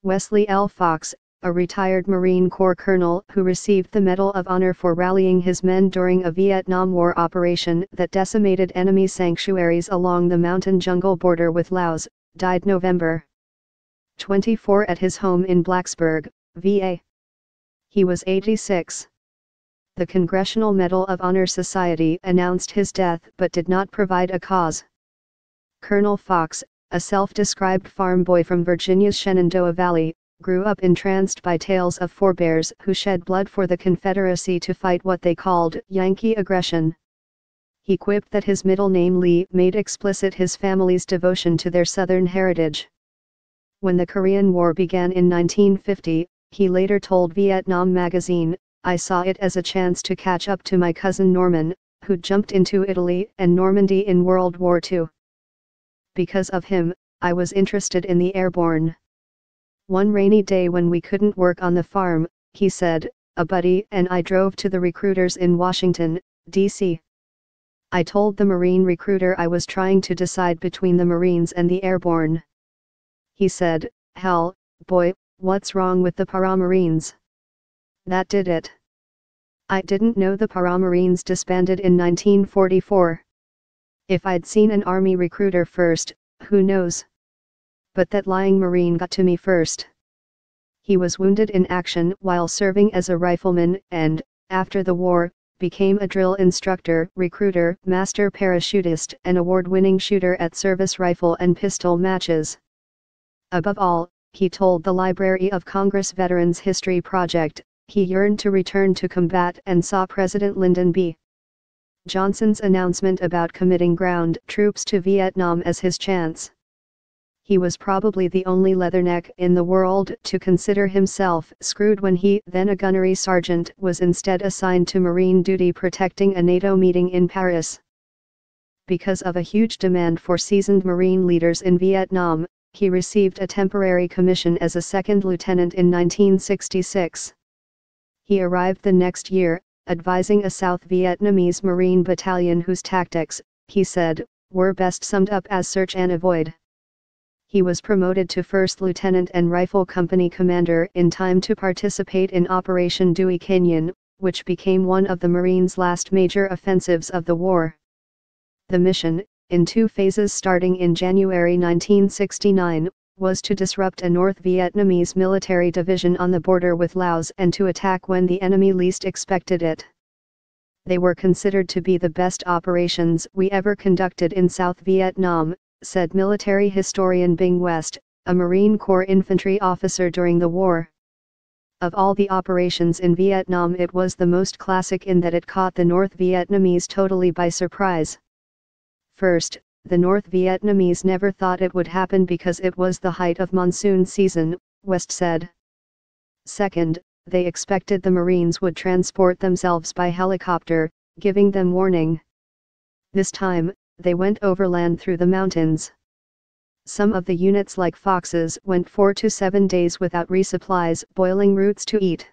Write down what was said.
Wesley L. Fox, a retired Marine Corps colonel who received the Medal of Honor for rallying his men during a Vietnam War operation that decimated enemy sanctuaries along the mountain jungle border with Laos, died November 24 at his home in Blacksburg, VA. He was 86. The Congressional Medal of Honor Society announced his death but did not provide a cause. Colonel Fox, a self-described farm boy from Virginia's Shenandoah Valley, grew up entranced by tales of forebears who shed blood for the Confederacy to fight what they called Yankee aggression. He quipped that his middle name Lee made explicit his family's devotion to their Southern heritage. When the Korean War began in 1950, he later told Vietnam Magazine, "I saw it as a chance to catch up to my cousin Norman, who jumped into Italy and Normandy in World War II. Because of him, I was interested in the airborne. One rainy day when we couldn't work on the farm," he said, "a buddy and I drove to the recruiters in Washington, D.C. I told the Marine recruiter I was trying to decide between the Marines and the airborne. He said, 'Hal, boy, what's wrong with the Paramarines?' That did it. I didn't know the Paramarines disbanded in 1944. If I'd seen an Army recruiter first, who knows? But that lying Marine got to me first." He was wounded in action while serving as a rifleman and, after the war, became a drill instructor, recruiter, master parachutist and award-winning shooter at service rifle and pistol matches. Above all, he told the Library of Congress Veterans History Project, he yearned to return to combat and saw President Lyndon B. Johnson's announcement about committing ground troops to Vietnam as his chance. He was probably the only leatherneck in the world to consider himself screwed when he, then a gunnery sergeant, was instead assigned to Marine duty protecting a NATO meeting in Paris. Because of a huge demand for seasoned Marine leaders in Vietnam, he received a temporary commission as a second lieutenant in 1966. He arrived the next year, advising a South Vietnamese Marine battalion whose tactics, he said, were best summed up as search and avoid. He was promoted to first lieutenant and rifle company commander in time to participate in Operation Dewey Canyon, which became one of the Marines' last major offensives of the war. The mission, in two phases starting in January 1969, was to disrupt a North Vietnamese military division on the border with Laos and to attack when the enemy least expected it. They were considered to be the best operations we ever conducted in South Vietnam, said military historian Bing West, a Marine Corps infantry officer during the war. Of all the operations in Vietnam, it was the most classic in that it caught the North Vietnamese totally by surprise. First, the North Vietnamese never thought it would happen because it was the height of monsoon season, West said. Second, they expected the Marines would transport themselves by helicopter, giving them warning. This time, they went overland through the mountains. Some of the units like Fox's went 4 to 7 days without resupplies, boiling roots to eat.